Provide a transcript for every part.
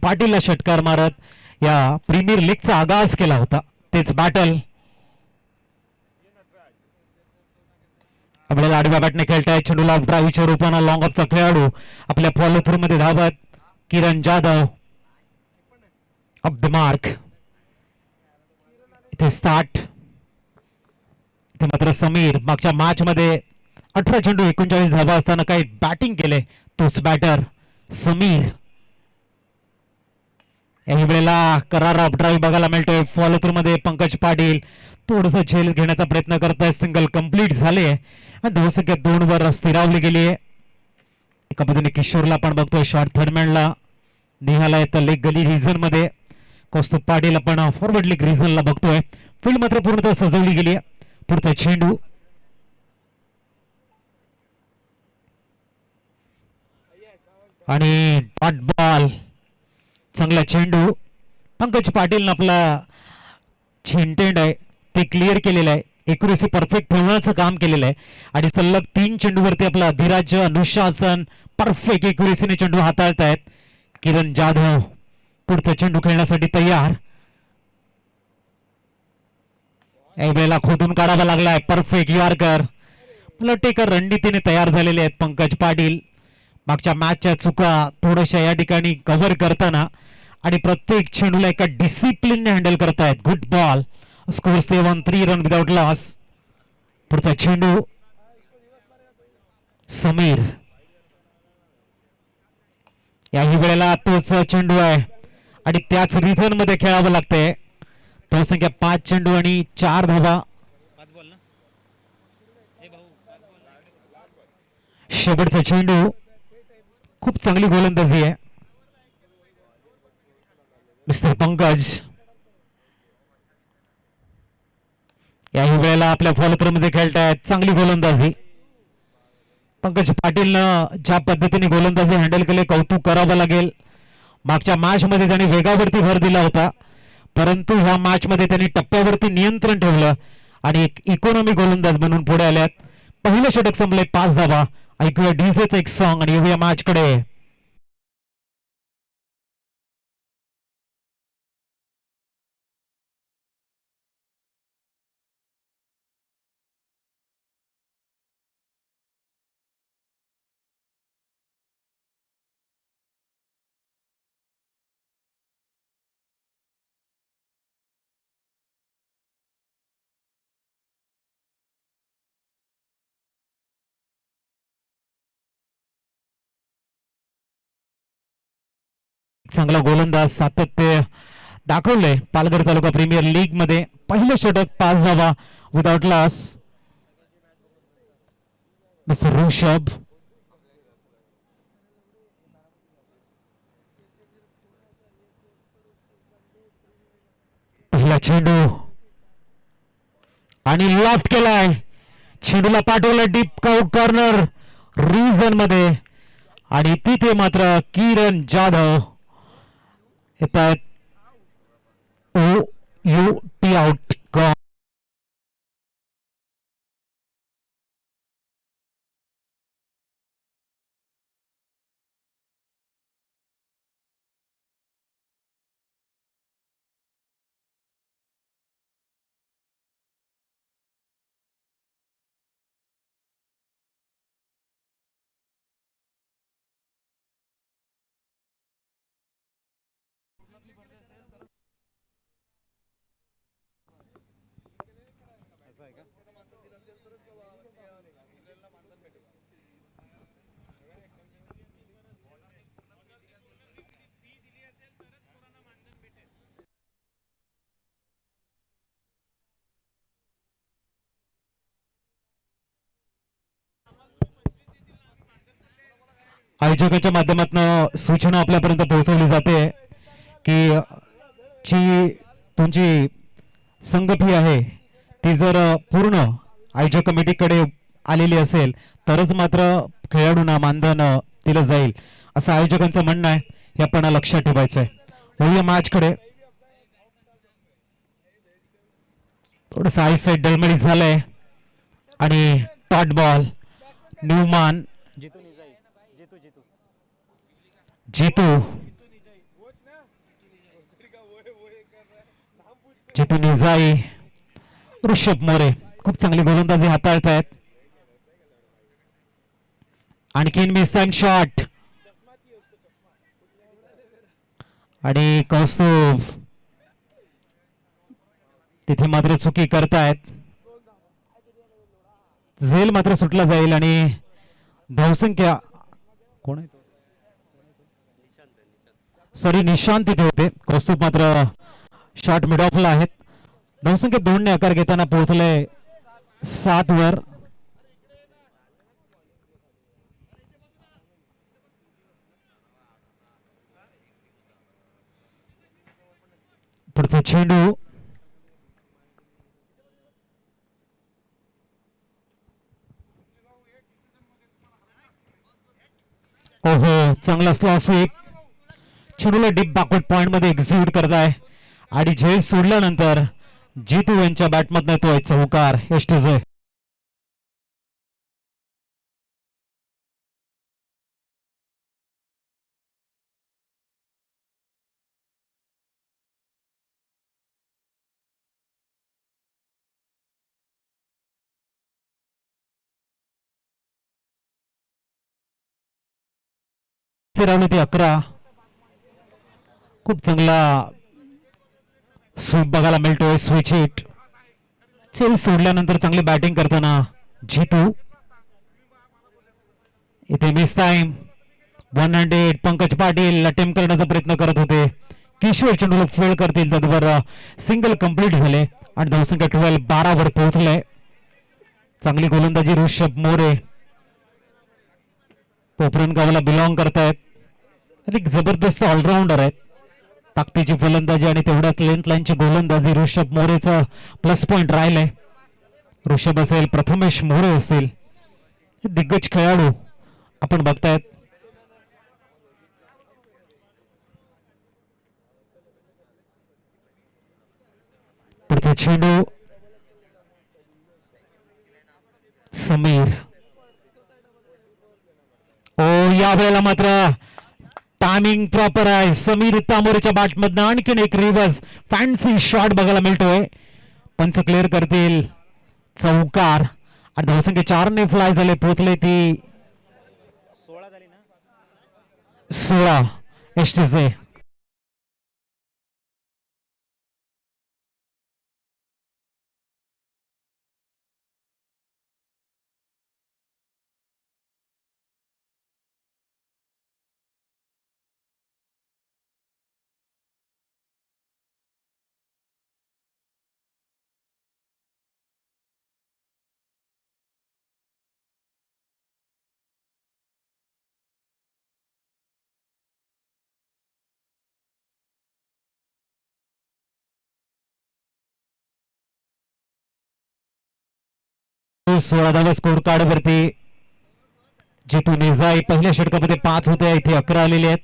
पाटीलला षटकार मारत या प्रीमियर लीगचा आगाज केला होता. तेच बॅटल आपल्याला आडव्या बॅटने खेळताय. चेंडूला ड्राईव्हच्या रूपानं लॉंग ऑफचा खेळाडू आपल्या फॉलो थ्रू मध्ये धावत. Kiran Jadhav of the mark. इथे स्टार्ट. इथे मात्र समीर मागच्या मॅच मध्ये 18 चेंडू 39 धावा असताना काही बॅटिंग केले. तोच बॅटर समीर. या वेळेला करार ऑफ ड्राईव्ह बघायला मिळतोय. फॉलो थ्रू मध्ये पंकज पाटील थोडस झेल घेण्याचा प्रयत्न करताय. सिंगल कंप्लीट झाले. धावसंख्या 2 वर स्थिरावली गेली आहे. एका बाजूने किशोरला पण बघतोय शॉर्ट थर्डमॅनला. निघाला येतं लेग गली रिझन मध्ये. कौस्तुभ पाटील आपण फॉरवर्ड लीग रिझनला बघतोय. फील्ड मात्र पूर्णतः सजवली गेली आहे. पुढचा चेंडू आणि डॉट बॉल. चांगला चेंडू. पंकज पाटील आपला इंटेंट आहे ते क्लिअर केलेलं आहे. एक्युरेसी परफेक्ट ठेवण्याचं काम केलेलं आहे आणि सलग 3 चेंडूवरती आपला धीराज अनुशासन परफेक्ट एक्युरेसीने चेंडू हाताळतायत. किरण जाधव पुढचा चेंडू खेळण्यासाठी तयार. वेळेला खोदून काढावा लागलाय. Perfect yorker. मला वाटतं रणनीतीने तयार झालेले आहेत पंकज पाटील. मागच्या मॅचच्या चुका थोड्याशा या ठिकाणी कव्हर करताना आणि प्रत्येक चेंडूला एका डिसिप्लिनने हँडल करतायत. Good ball. Score 7-3 run without loss. पुढचा चेंडू समीर. याही वेळेला तोच चेंडू आहे आणि त्याच रिझन मध्ये खेळावं लागतंय. धावसंख्या 5 चेंडू आणि 4 धावा. शेवटचा चेंडू. खूप चांगली गोलंदाजी आहे मिस्टर पंकज. याही वेळेला आपल्या फॉलोथ्रो मध्ये खेळतायत. चांगली गोलंदाजी. पंकज पाटीलनं ज्या पद्धतीने गोलंदाजी हँडल केले कौतुक करावं लागेल. मागच्या मॅच मध्ये त्यांनी वेगावरती भर दिला होता परंतु ह्या मॅच मध्ये त्यांनी टप्प्यावरती नियंत्रण ठेवलं आणि एक इकॉनॉमी गोलंदाज बनून पुढे आल्यात. पहिलं षटक संपले 5 धावा. ऐकूया डीजेचं एक सॉन्ग आणि येऊया मॅच कडे. चांगला गोलंदाज सातत्य दाखवलंय पालघर तालुका प्रीमियर लीग मध्ये. पहिलं षटक 5 धावा विदाउट लॉस. मिस्टर ऋषभ. पहिला चेंडू आणि लॉफ्ट केलाय. चेंडूला पाठवलं डीप कॉर्नर रिझन मध्ये आणि तिथे मात्र किरण जाधव येतात. T out. आयोजकाच्या माध्यमातून सूचना आपल्यापर्यंत पोहोचवली जाते की जी तुमची संघ फी आहे ती जर पूर्ण आयोजक कमिटीकडे आलेली असेल तरच मात्र खेळाडूंना मानधन दिलं जाईल असं आयोजकांचं म्हणणं आहे. हे आपण लक्षात ठेवायचं आहे. होऊया मॅच कडे. थोडंसं आय साईड डलमडीत झालंय आणि टॉट बॉल. न्यूमान जीतू जितू निजाई, ऋषभ मोरे खूप चांगली गोलंदाजी हाताळत आहेत. आणखीन मिस टाइम शॉट आणि कौस्तुभ तिथे मात्र चुकी करतायत. झेल मात्र सुटला जाईल आणि धावसंख्या कोण आहे, सॉरी निशांत तिथे होते. कौस्तुभ मात्र शॉट मिड ऑफला आहेत. धावसंख्या 2 ने आकार घेताना पोहोचले 7 वर. पुढचा चेंडू ओहो चांगला स्लॉ स्वीप. चेंडूला डीप बॅकवर्ड पॉइंट मध्ये एक्झिक्यूट करताय आणि झेल सोडल्यानंतर जितू यांच्या बॅटमधनं तो चौकार. एसटीजे फिरवली ती 11. खूप चांगला स्वीप बघायला मिळतोय. Switch hit. चेल सोडल्यानंतर चांगली बॅटिंग करताना जितू. इथे miss time 198. Pankaj Patil attempt करण्याचा प्रयत्न करत होते. किशोर चेंडूला फेल करतील त्यावर सिंगल कंप्लीट झाले आणि धावसंख्या 12 वर पोहोचले. चांगली गोलंदाजी ऋषभ मोरे पोपरण गावाला बिलॉंग करतायत. एक जबरदस्त ऑलराऊंडर आहेत. ताकदीची फलंदाजी आणि तेवढ्याच लेंथ लाईनची गोलंदाजी ऋषभ मोरेचा प्लस पॉइंट राहिलाय. ऋषभ असेल, प्रथमेश मोरे असतील, दिग्गज खेळाडू आपण बघतायत. पुढचा चेंडू समीर. ओ या वेळेला मात्र टायमिंग प्रॉपर आहे. समीर तामोरेच्या बॅटमधनं आणखीन एक रिव्हर्स फॅन्सी शॉट बघायला मिळतोय. पंच क्लिअर करतील चौकार आणि धावसंख्या 4 ने फ्लाय झाले. पोहोचले ती 16. एसटीचे तो 16 धावा स्कोर कार्ड वरती. जितू निजाई पहिल्या षटकामध्ये 5 होते, इथे 11 आलेले आहेत.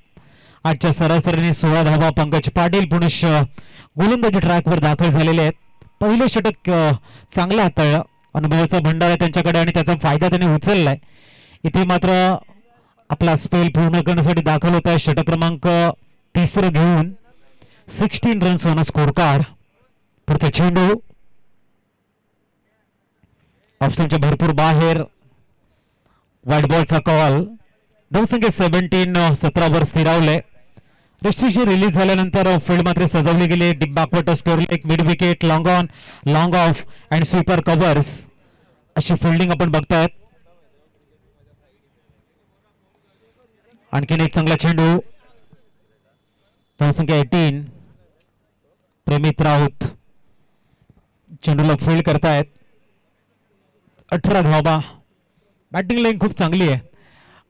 आजच्या सरासरीने 16 धावा. पंकज पाटील पुनश्च गोलंदाजी ट्रॅकवर दाखल झालेले आहेत. पहिले षटक चांगला हाताळलं. अनुभवाचा भंडार आहे त्यांच्याकडे आणि त्याचा फायदा त्यांनी उचललाय. इथे मात्र आपला स्पेल पूर्ण करण्यासाठी दाखल होत आहे. षटक क्रमांक 3 घेऊन 16 रन्स ऑन स्कोर कार्ड. पुढचा चेंडू ऑप्शनच्या भरपूर बाहेर. व्हाईट बॉलचा कॉल. धावसंख्या 17 वर स्थिरावले. रिस्ट्रिक्शन रिलीज झाल्यानंतर फील्ड मात्र सजवली गेली. Deep backward score leg, mid wicket, long on, long of and sweeper covers अशी फिल्डिंग आपण बघतायत. आणखीन एक चांगला चेंडू. धावसंख्या 18. प्रेमित राऊत चेंडूला फील्ड करतायत. 18 धावा. बॅटिंग लाईन खूप चांगली आहे.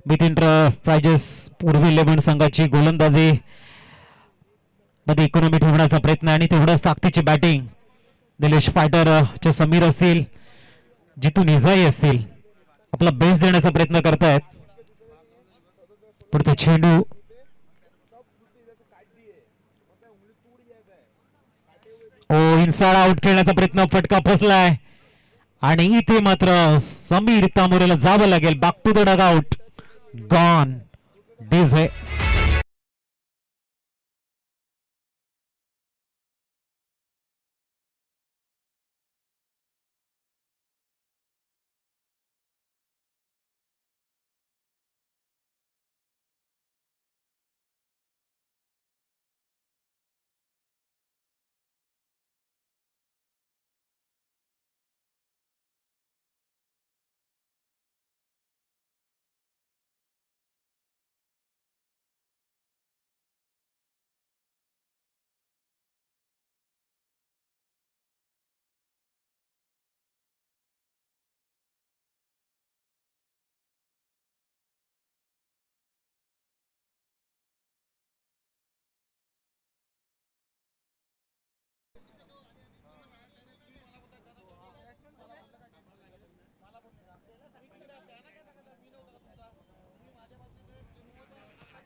मिथ एंटरप्राइजेस पूर्वी 11 संघाची गोलंदाजी मध्ये इकॉनॉमी ठेवण्याचा प्रयत्न आणि तेवढाच ताकदीची बॅटिंग. निलेश फायटर चे समीर असतील, जितू निजाई असतील, आपला बेस देण्याचा प्रयत्न करतायत. पुढचा चेंडू ओ इनसाइड आउट खेळण्याचा प्रयत्न. फटका फसलाय आणि इथे मात्र समीर तामोरेला जावं लागेल. Back to the dugout. Gone. DJ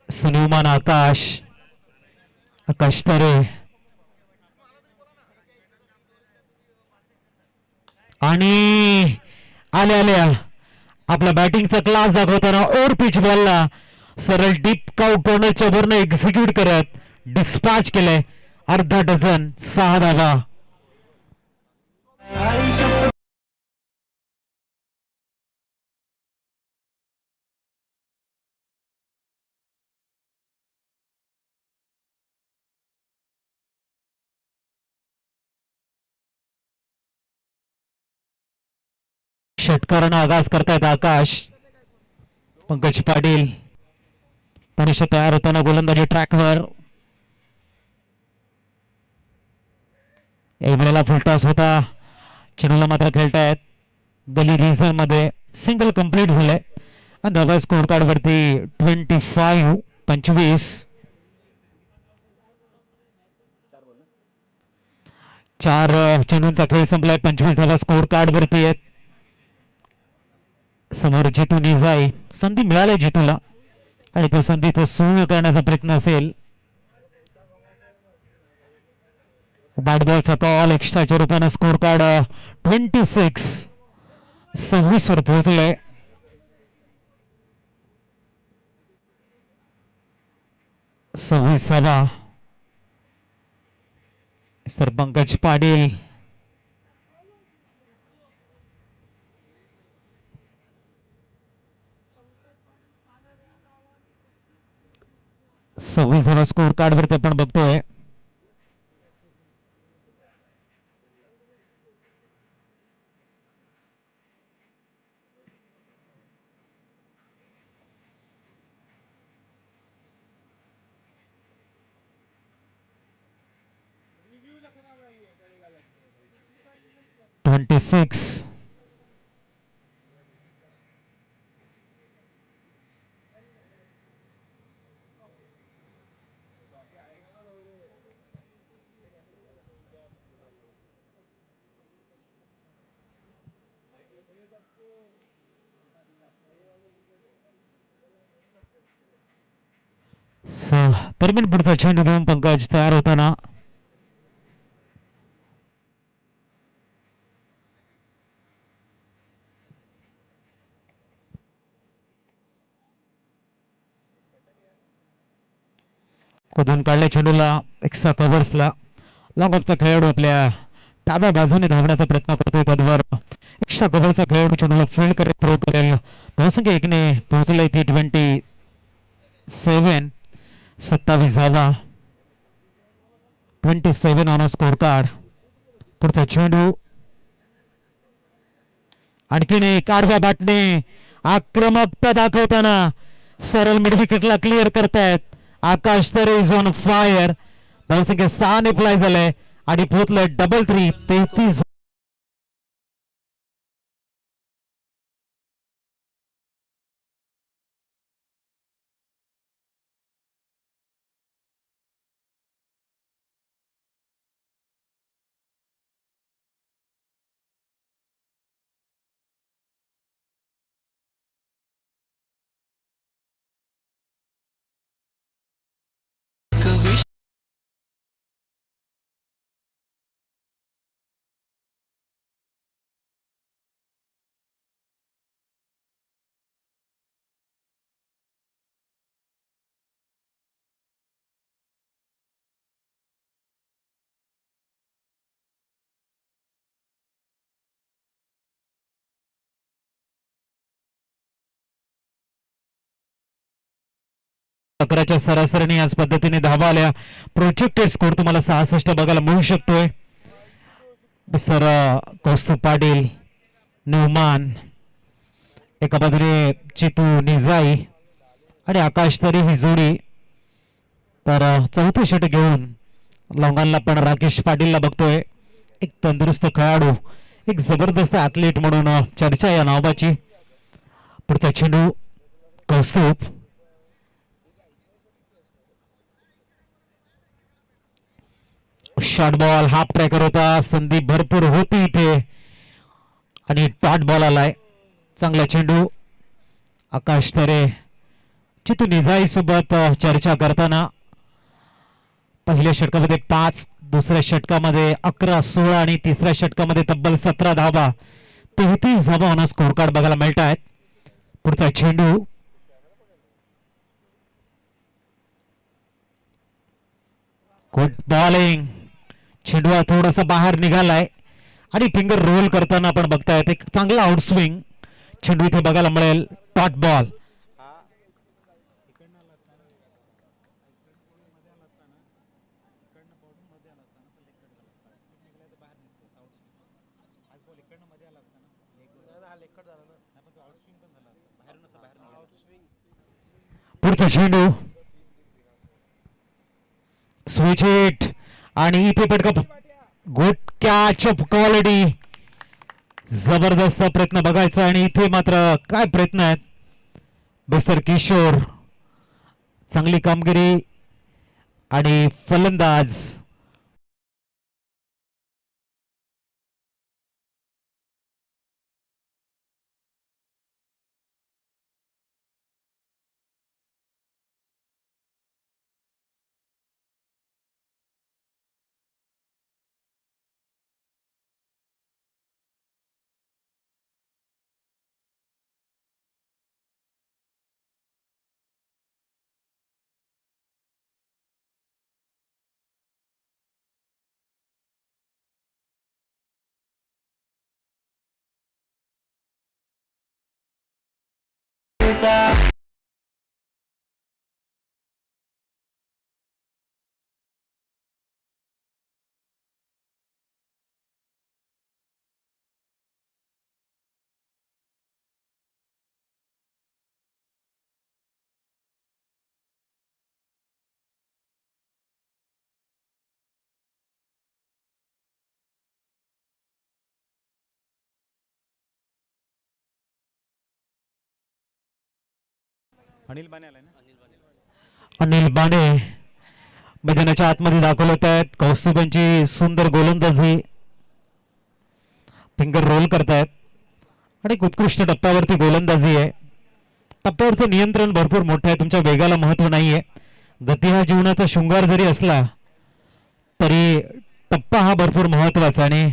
सुनिवमान आकाश तरे आणि आल्या आपला बॅटिंगचा क्लास दाखवताना ओव्हर पिच बॉलला सरळ डीप कॉर्नरच्या वरनं एक्झिक्यूट करत डिस्पॅच केलंय. अर्धा डझन 6 धावा. षटकारानं आगाज करतायत आकाश. पंकज पाटील पुरुष तयार होताना गोलंदाजी ट्रॅकवर. एक वेळेला फुलटॉस होता. चेंडूला मात्र खेळतायत गली रिझन मध्ये. सिंगल कंप्लीट झालंय. धावा स्कोर कार्ड वरती 25. 4 चेंडूंचा खेळ संपलाय. 25 धावा स्कोर कार्ड वरती आहेत. समोर जितू निजाई. संधी मिळाली जितूला आणि त्या संधी तो सुरू करण्याचा प्रयत्न असेल. बॅटबॉलचा कॉल एक्स्ट्राच्या रूपाने स्कोर कार्ड 26 वर पोहोचलंय. Sir Pankaj Patil 26 score card वरती आपण बघतोय. दरम्यान पुढचा चेंडू घेऊन पंकज तयार होताना. खोदून काढल्या चेंडूला एक्स्ट्रा कव्हर्सला. लॉंग ऑफचा खेळाडू आपल्या डाव्या बाजूने धावण्याचा प्रयत्न करतोय. पदवर एक्स्ट्रा कव्हरचा खेळाडू चेंडूला फील्ड करत थ्रो करेल. धावसंख्या 1 ने पोहोचलाय. 27 धावा. 27 ऑन स्कोर कार्ड. पुढचा चेंडू आणखीन एक आडव्या बॅटने आक्रमकता दाखवताना सरळ मिड विकेटला क्लिअर करतायत. आकाश तरे इज ऑन फायर. धावसंख्या 6 ने फ्लाय झालंय आणि पोहोचलंय 33. अकराच्या सरासरीने याच पद्धतीने धावा आल्या. प्रोजेक्टेड स्कोर तुम्हाला 66 बघायला मिळू शकतोय. मिस्टर कौस्तुभ पाटील न्यूमान एका बाजूने चितू निजाई आणि आकाश तरी ही जोडी. तर चौथे षटक घेऊन लॉंगानला पण राकेश पाटीलला बघतोय. एक तंदुरुस्त खेळाडू, एक जबरदस्त ऍथलीट म्हणून चर्चा या नावाची. पुढचा चेंडू Kaustubh. Short ball half tracker होता. संधी भरपूर होती इथे आणि डॉट बॉल आलाय. चांगला चेंडू. आकाश तरे चितू निजाई सोबत चर्चा करताना पहिल्या षटकामध्ये 5, दुसऱ्या षटकामध्ये 11, 16 आणि तिसऱ्या षटकामध्ये तब्बल 17 धावा, 33 धावा होणं स्कोर कार्ड बघायला मिळत आहेत. पुढचा चेंडू गुड बॉलिंग. चेंडू थोडासा बाहेर निघालाय आणि फिंगर रोल करताना आपण बघतायत एक चांगला आउटस्विंग चेंडू इथे बघायला मिळेल. Dot ball. पुढचा चेंडू स्विच हिट आणि इथे पटकन गुड कॅच ऑफ क्वालिटी. जबरदस्त प्रयत्न बघायचा आणि इथे मात्र काय प्रयत्न आहेत मिस्टर किशोर. चांगली कामगिरी आणि फलंदाज अनिल बाणे मैदानाच्या आतमध्ये दाखवत आहेत. कौस्तुभांची सुंदर गोलंदाजी फिंगर रोल करतायत आणि उत्कृष्ट टप्प्यावरती गोलंदाजी आहे. टप्प्यावरचं नियंत्रण भरपूर मोठं आहे. तुमच्या वेगाला महत्व नाहीये. गती हा जीवनाचा शृंगार जरी असला तरी टप्पा हा भरपूर महत्वाचा आणि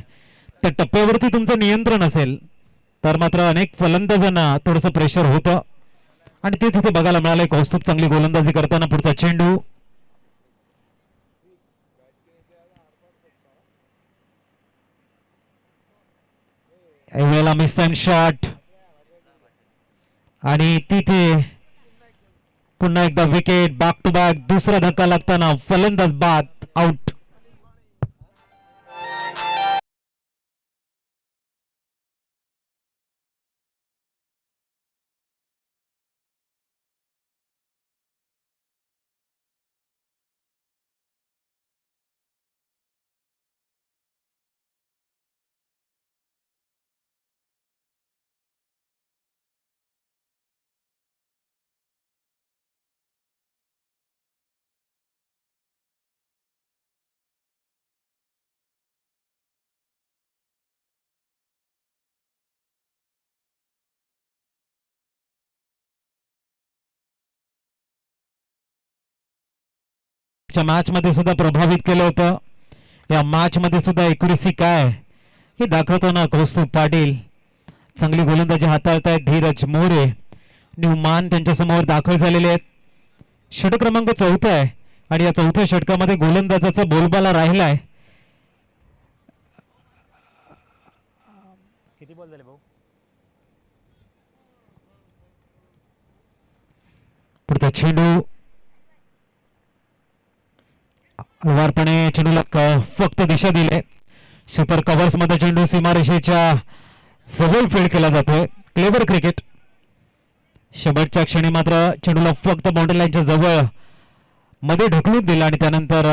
त्या टप्प्यावरती तुमचं नियंत्रण असेल तर मात्र अनेक फलंदाजांना थोडंसं प्रेशर होतं आणि तेच इथे बघायला मिळालंय. कौस्तुभ चांगली गोलंदाजी करताना. पुढचा चेंडू वेळेला मिस टाइम शॉट आणि तिथे पुन्हा एकदा विकेट. बॅक टू बॅक दुसरा धक्का लागताना फलंदाज बाद आउट. मॅच मध्ये सुद्धा प्रभावित केलं होतं. या मॅच मध्ये सुद्धा एक्युरेसी काय हे दाखवताना कौस्तुभ पाटील चांगली गोलंदाजी हाताळतायत. धीरज मोरे न्यूमान त्यांच्या समोर दाखल झालेले आहेत. षटक क्रमांक 4 आहे आणि या 4थ्या षटकामध्ये गोलंदाजाचा बोलबाला राहिलाय. किती बॉल झाले भाऊ? पुढचा चेंडू वारपणे चेंडूला फक्त दिशा दिले. सुपर कव्हर्स मध्ये चेंडू सीमारेषेच्या जवळ फील्ड केला जातोय. Clever cricket. शेवटच्या क्षणी मात्र चेंडूला फक्त बाउंड्री लाईनच्या जवळ मध्ये ढकलून दिला आणि त्यानंतर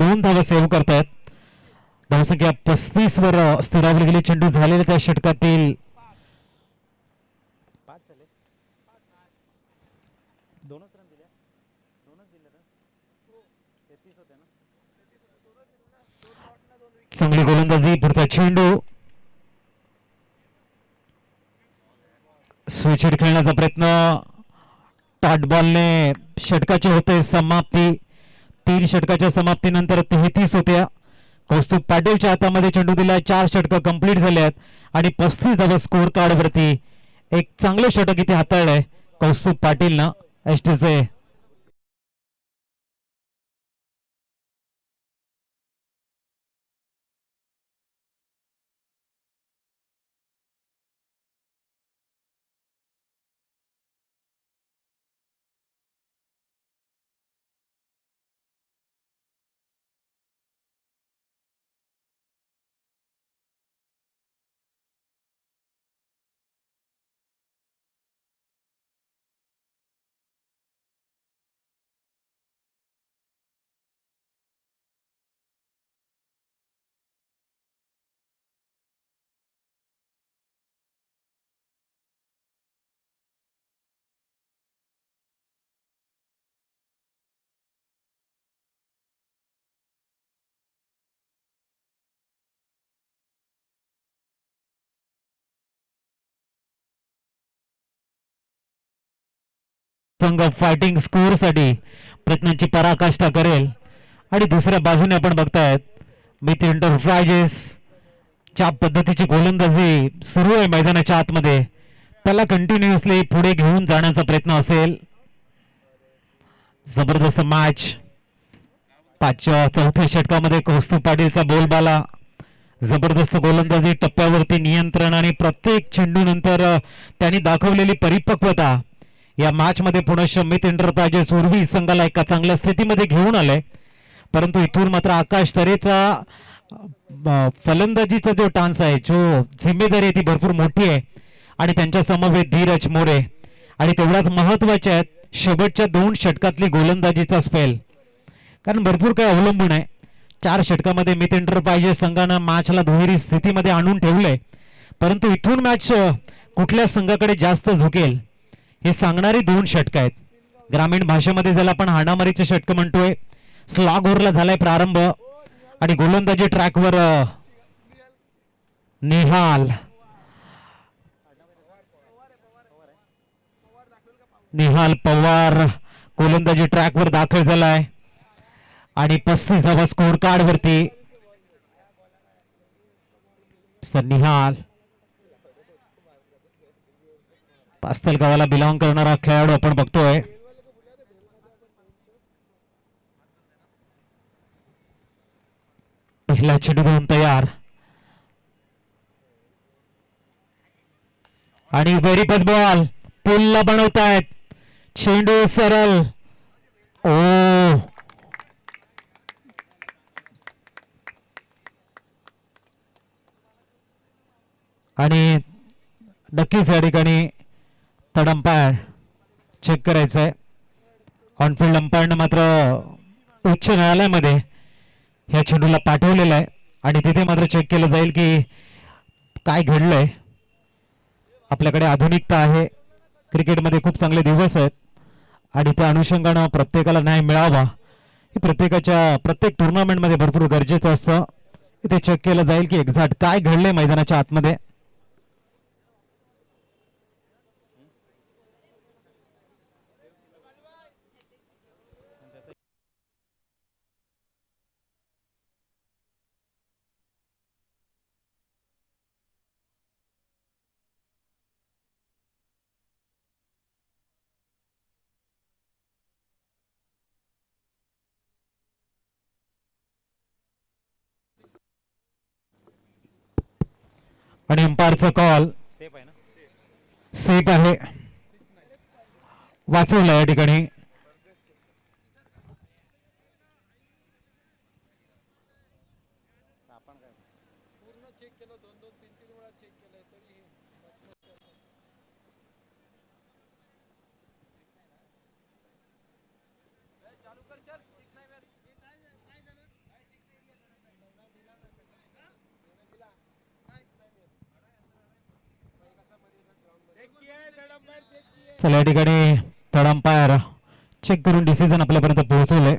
2 धावा सेव्ह करतायत. धावसंख्या 35 वर स्थिरावली गेली. चेंडू झालेल्या त्या षटकातील 2 रन दिल्या. 2च दिले ना. 33 होते ना. चांगली गोलंदाजी. पुढचा चेंडू स्विच हिट खेळण्याचा प्रयत्न डॉट बॉलने षटकाची होते समाप्ती. 3 षटकाच्या समाप्तीनंतर 33 होत्या. कौस्तुभ पाटीलच्या हातामध्ये चेंडू दिला. 4 षटकं कंप्लीट झाले आहेत आणि 35 धावा स्कोर कार्ड वरती. एक चांगलं षटक इथे हाताळलंय कौस्तुभ पाटीलनं एसटीचे. संघ फायटिंग स्कोर साठी प्रयत्नांची पराकाष्ठा करेल. आणि दुसऱ्या बाजूने आपण बघतायत मिथ एंटरप्राइजेस च्या पद्धतीची गोलंदाजी सुरू आहे मैदानाच्या आतमध्ये. त्याला कंटिन्युअसली पुढे घेऊन जाण्याचा प्रयत्न असेल. जबरदस्त मॅच. 4थ्या षटकामध्ये कौस्तुभ पाटीलचा बोलबाला. जबरदस्त गोलंदाजी, टप्प्यावरती नियंत्रण आणि प्रत्येक चेंडू नंतर त्यांनी दाखवलेली परिपक्वता या मॅच मध्ये पुणे मिथ एंटरप्राइजेस उर्वी संघाला एका चांगल्या स्थितीमध्ये घेऊन आले. परंतु इथून मात्र आकाश तरेचा फलंदाजीचा जो टान्स आहे, जो जिम्मेदारी आहे ती भरपूर मोठी आहे. आणि त्यांच्या समवेत धीरज मोरे आणि तेवढ्याच महत्वाच्या आहेत शेवटच्या 2 षटकातली गोलंदाजीचा स्पेल. कारण भरपूर काही अवलंबून आहे. 4 षटकामध्ये मिथ एंटरप्राइजेस संघानं मॅचला दुहेरी स्थितीमध्ये आणून ठेवलंय. परंतु इथून मॅच कुठल्या संघाकडे जास्त झुकेल हे सांगणारी 2 षटक आहेत. ग्रामीण भाषेमध्ये ज्याला आपण हाणामारीचे षटक म्हणतोय. स्लॉग ओव्हरला झालाय प्रारंभ आणि गोलंदाजी ट्रॅकवर निहाल पवार गोलंदाजी ट्रॅकवर दाखल झालाय आणि 35 धावा स्कोर कार्ड वरती. निहाल पास्तल गावाला बिलॉंग करणारा खेळाडू आपण बघतोय. पहिला चेंडू घेऊन तयार आणि व्हेरी फर्स्ट बॉल. पुलला बनवतायत. चेंडू सरळ. ओ आणि नक्कीच या ठिकाणी थर्ड अंपायर चेक करायचं आहे. ऑनफिल्ड अंपायरनं मात्र उच्च न्यायालयामध्ये ह्या चेंडूला पाठवलेलं आहे आणि तिथे मात्र चेक केलं जाईल की काय घडलंय. आपल्याकडे आधुनिकता आहे. क्रिकेटमध्ये खूप चांगले दिवस आहेत आणि त्या अनुषंगानं प्रत्येकाला न्याय मिळावा हे प्रत्येक टुर्नामेंटमध्ये भरपूर गरजेचं असतं. इथे चेक केलं जाईल की एक्झॅक्ट काय घडलंय मैदानाच्या आतमध्ये. आणि अंपायरचा कॉल सेफ आहे. वाचवलं या ठिकाणी. चला या ठिकाणी थर्ड अंपायर चेक करून डिसिजन आपल्यापर्यंत पोहोचवलंय.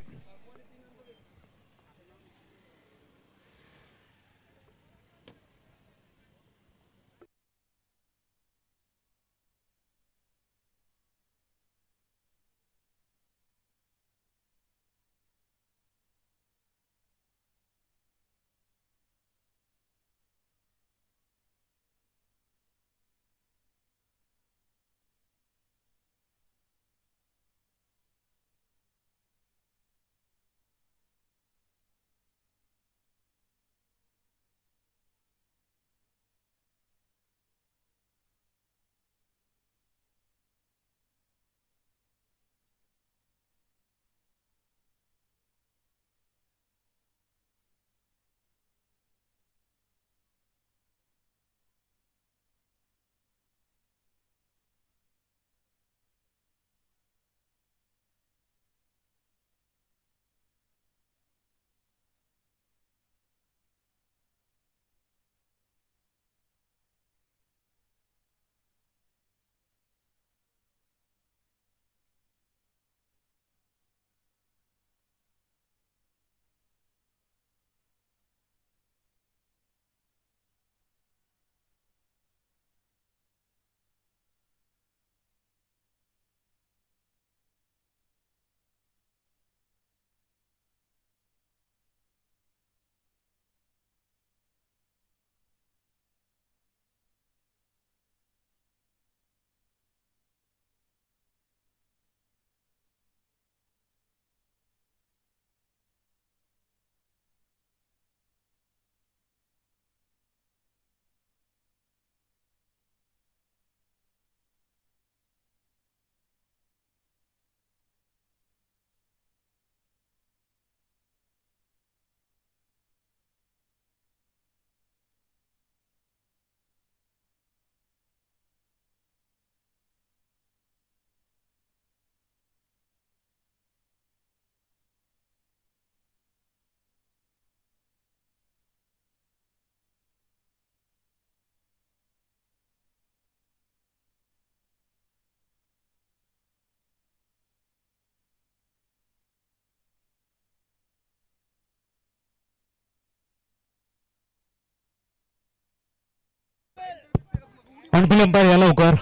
पुढील अंपायर या लवकर.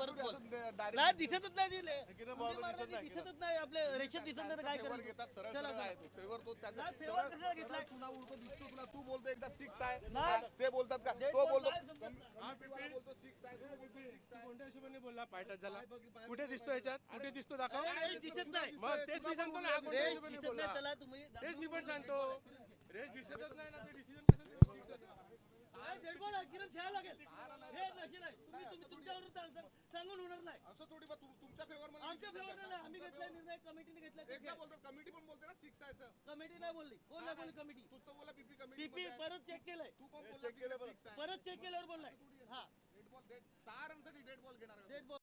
परत बॉल नाही दिसतच नाही दिसतच नाही आपल्या रेषेत दिसत नाही काय करायचं घेतलाय तू बोलतो एकदा 6 आहे ते बोलतात का तो बोलतो कोणत्या हिशोबाने बोलला पाय टच झाला कुठे दिसतो याच्यात कुठे दिसतो दाखव दिसत नाही मग तेच मी सांगतो ना कोणत्या हिशोबाने बोलला त्याला तुम्ही तेच मी पण सांगतो रेस दिसतच नाही ना ते डिसिजन डेड बॉल किरण खेळायला लागेल हे नशी नाही तुम्ही तुम्ही तुमच्यावरून सांगून होणार नाही असं थोडी तुमच्या फेवर मध्ये आमच्या फेवर नाही आम्ही घेतलाय निर्णय कमिटीने घेतलाय एकदा बोलतात कमिटी पण बोलते ना 6 आहे सर कमिटी नाही बोलली कोण नाही बोलली कमिटी तूच तर बोला पीपी कमिटी पीपी परत चेक केलंय तू पण बोलला की 6 आहे परत चेक केल्यावर बोललाय हा डेड बॉल 6 रनसाठी डेड बॉल घेणार आहे डेड बॉल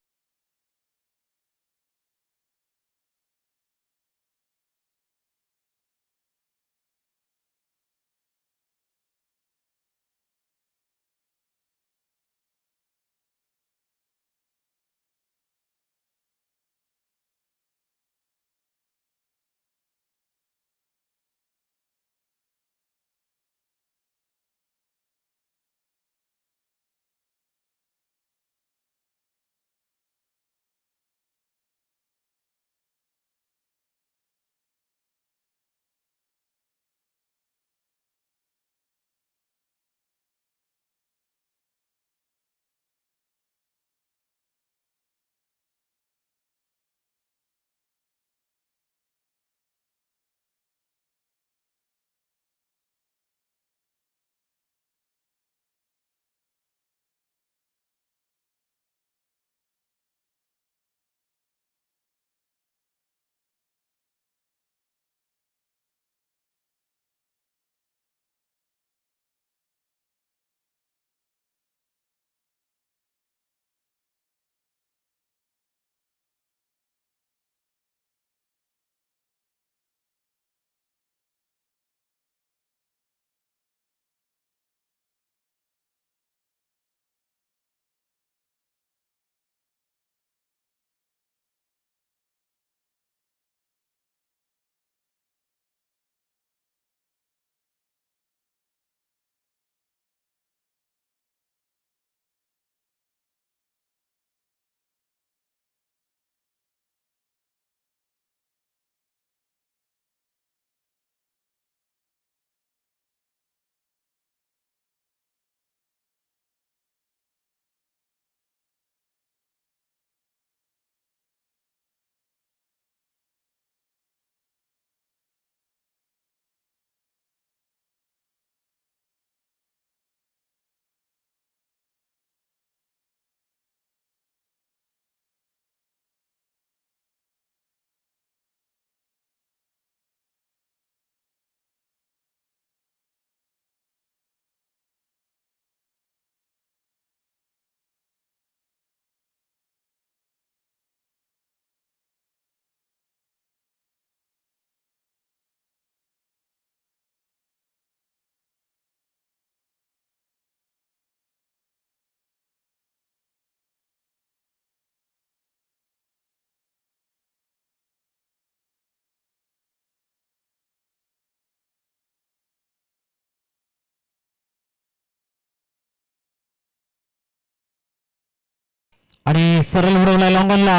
आणि सरळ उडवलाय लॉंगॉनला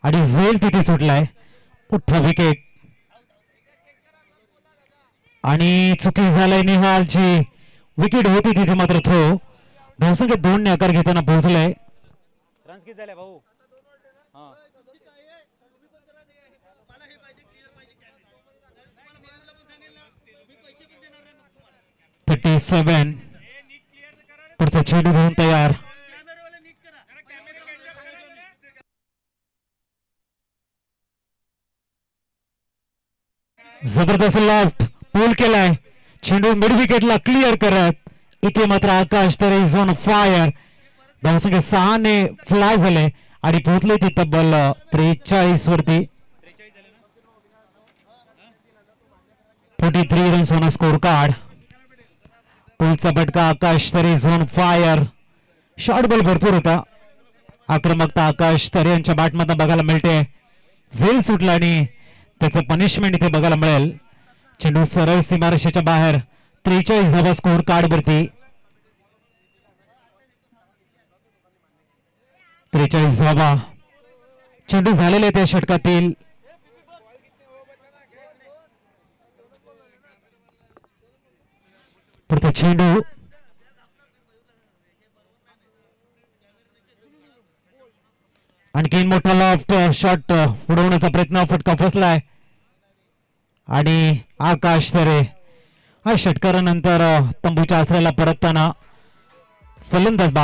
आणि झेल तिथे सुटलाय पुठ्ठा विकेट आणि चुकी झालाय निहालची विकेट होती तिथे मात्र थ्रो धावसंख्या 2 ने आकार घेताना पोहोचलाय रन्स किती झाले भाऊ हा 37 पुढचा चेंडू घेऊन तयार जबरदस्त लॉफ्ट पूल केलाय चेंडू मिड विकेटला क्लिअर करत इथे मात्र आकाश तर इज ऑन फायर धावसंख्या 6 ने फ्लाय झाले आणि पोहोचले ती तब्बल 43 वरती 43 रन्स ऑन स्कोर कार्ड पुलचा बटका आकाश तर is on fire short ball भरपूर होता आक्रमकता आकाश तर यांच्या बॅटमधून बघायला मिळते झेल सुटला आणि त्याचं पनिशमेंट इथे बघायला मिळेल चेंडू सरळ सीमारेषेच्या बाहेर 43 धावा स्कोर कार्ड वरती 43 धावा चेंडू झालेले त्या षटकातील. पुढचा चेंडू आणखीन मोठा लॉफ्ट शॉट उडवण्याचा प्रयत्न, फटका फसलाय आणि आकाश तरे हा षटकारानंतर तंबूच्या आसऱ्याला परतताना फलंदाज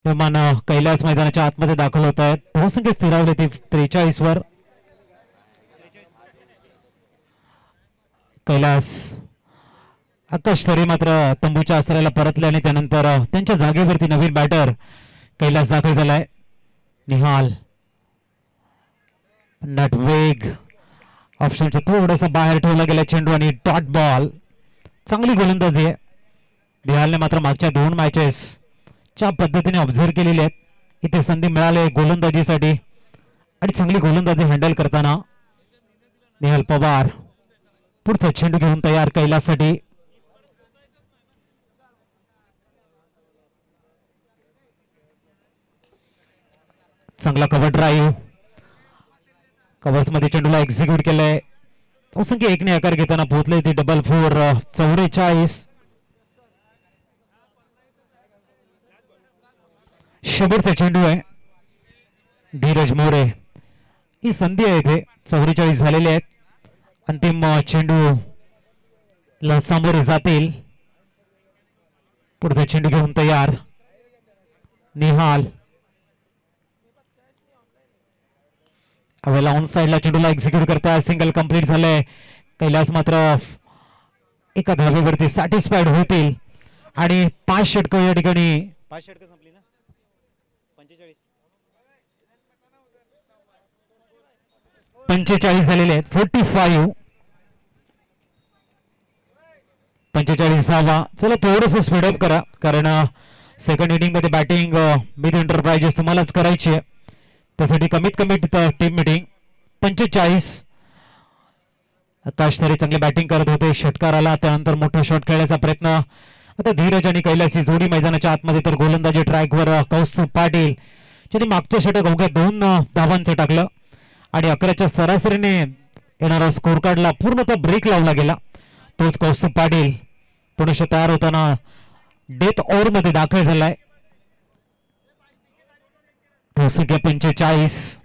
विमान कैलास मैदानाच्या आतमध्ये दाखल होत आहेत. बहुसंख्य स्थिरावले ती 43 वर. कैलास आकाश तरे मात्र तंबूच्या आसऱ्याला परतले आणि त्यानंतर त्यांच्या जागेवरती नवीन बॅटर कैलास दाखल झालाय. निहाल नटवेग ऑप्शनच्या थोडासा बाहेर ठेवला गेला चेंडू आणि डॉट बॉल. चांगली गोलंदाजी आहे. निहालने मात्र मागच्या 2 मॅचेस च्या पद्धतीने ऑब्झर्व केलेले आहेत. इथे संधी मिळाली गोलंदाजीसाठी आणि चांगली गोलंदाजी हँडल करताना निहाल पवार. पुढचा चेंडू घेऊन तयार कैलाससाठी. चांगला कव्हर ड्राईव्ह, कव्हर्स मध्ये चेंडूला एक्झिक्यूट केलंय. असंख्य 1 ने आकार घेताना पोहोचले ती डबल 4. 44 शेवटचा चेंडू आहे. धीरज मोरे ही संधी आहे इथे. 44 झालेले आहेत. अंतिम चेंडू ला सामोरे जातील. पुढचा चेंडू घेऊन तयार निहाल. अवेला ऑन साइडला चेंडूला एक्झिक्यूट करता सिंगल कंप्लीट झालंय. कैलास मात्र एका धावेवरती सॅटिस्फाईड होतील आणि 5 षटकं या ठिकाणी 5 षटकं संपली ना. 45 झालेले आहेत. 45 45 चला थोडस स्पीडअप करा कारण सेकंड इनिंग मध्ये बॅटिंग मिड एंटरप्राइजेस तुम्हालाच करायची आहे. त्यासाठी कमीत कमी टीम मीटिंग. 45 आकाश तरी चांगली बॅटिंग करत होते. षटकार आला त्यानंतर मोठा शॉट खेळण्याचा प्रयत्न. आता धीरज आणि कैलासी जोडी मैदानाच्या आतमध्ये तर गोलंदाजी ट्रॅकवर कौस्तुभ पाटील ज्यांनी मागच्या षटक अवघ्या 2 धावांचं टाकलं आणि 11च्या सरासरीने येणारा स्कोर कार्डला पूर्णतः ब्रेक लावला गेला. तोच कौस्तुभ पाटील पुनश्च तयार होताना डेथ ओव्हर मध्ये दाखल झालाय. 45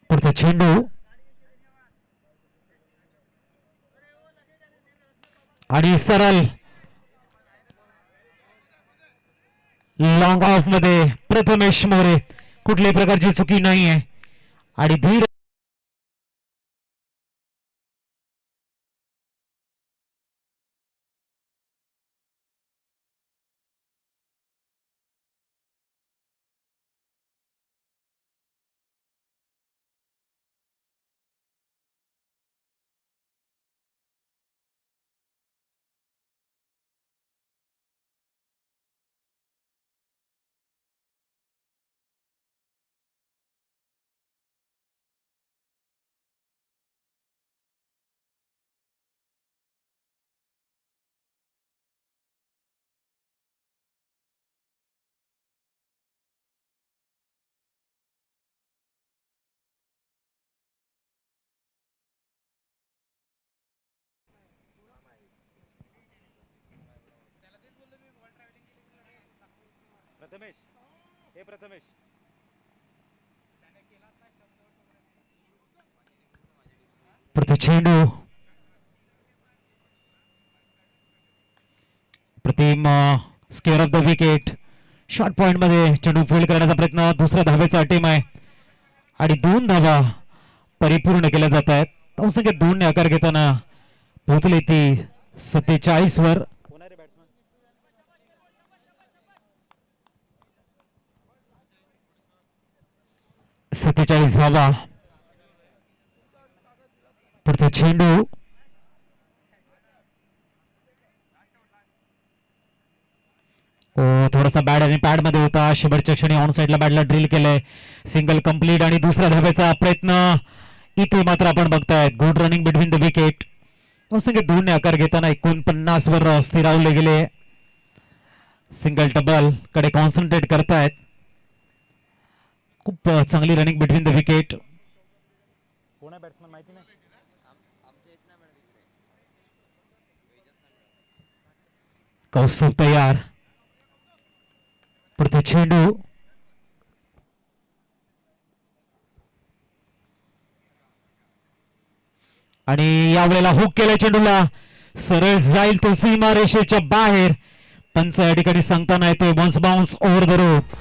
पुढचा चेंडू आणि सरळ लॉंग ऑफ मध्ये प्रथमेश मोरे. कुठल्याही प्रकारची चुकी नाहीये आणि धीर प्रथमेश हे प्रथमेश पुढचा चेंडू Pratim square of the wicket. Short point मध्ये चेंडू फील्ड करण्याचा प्रयत्न. दुसऱ्या धावेचा अटेम आहे आणि 2 धावा परिपूर्ण केल्या जात आहेत. संख्येत 2 ने आकार घेताना पोहोचली ती 47 वर. कोण आहे रे बॅट्समन? 47 धावा. पुढचा चेंडू थोडासा बॅट आणि पॅड मध्ये होता. शेवटच्या क्षणी ऑन साइडला बॅटला ड्रिल केलंय. सिंगल कंप्लीट आणि दुसऱ्या धाब्याचा प्रयत्न इथे मात्र आपण बघतायत. Good running between the wicket. संख्या 2 ने आकार घेताना 49 वर स्थिरावले गेले. सिंगल डबल कडे कॉन्सन्ट्रेट करतायत. खूप चांगली रनिंग बिटवीन द विकेट. कोण आहे बॅट्समन माहिती नाही. कौस्तुभ तयार. पुढचा चेंडू आणि यावेळेला हुक केल्या चेंडूला. सरळ जाईल तो सीमारेषेच्या बाहेर. पंच या ठिकाणी सांगताना येते once bounce over the rope.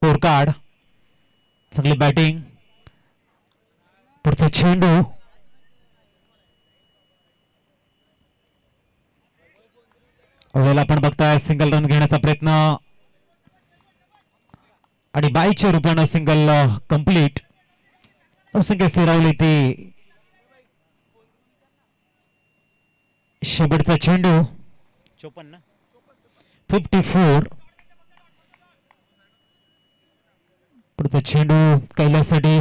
Scorecard. चांगली बॅटिंग. पुढचा चेंडू वेळेला आपण बघताय सिंगल रन घेण्याचा प्रयत्न आणि बाईच्या रूपानं सिंगल कंप्लीट. संख्या स्थिरावली ती. शेवटचा चेंडू 54. 54. पुढचा चेंडू कैलाससाठी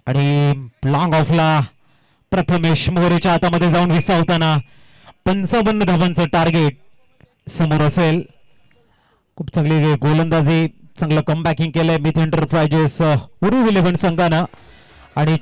आणि लॉंग ऑफला प्रथमेश मोरेच्या हातामध्ये जाऊन विसावताना 55 धावांचं टार्गेट समोर असेल. खूप चांगली गोलंदाजी, चांगलं कमबॅकिंग केलंय मिथ एंटरप्राइजेस उरू 11 संघानं आणि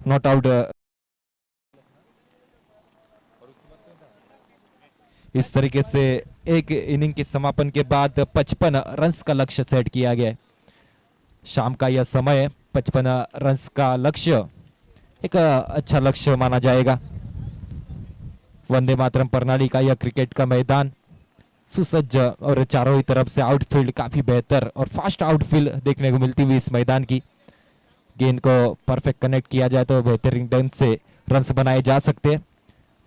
नॉट आउट। इस तरीके से एक इनिंग के समापन के बाद 55 रन्स का लक्ष्य सेट किया गया है। शाम का यह समय 55 रन्स का लक्ष्य एक अच्छा लक्ष्य माना जाएगा। वंदे मातरम प्रणाली का यह क्रिकेट का मैदान सुसज्ज और चारों ही तरफ से आउटफील्ड काफी बेहतर और फास्ट आउटफील्ड देखने को मिलती हुई इस मैदान की। गेंद को परफेक्ट कनेक्ट किया जाए तो बेहतरीन ढंग से रन्स बनाए जा सकते हैं।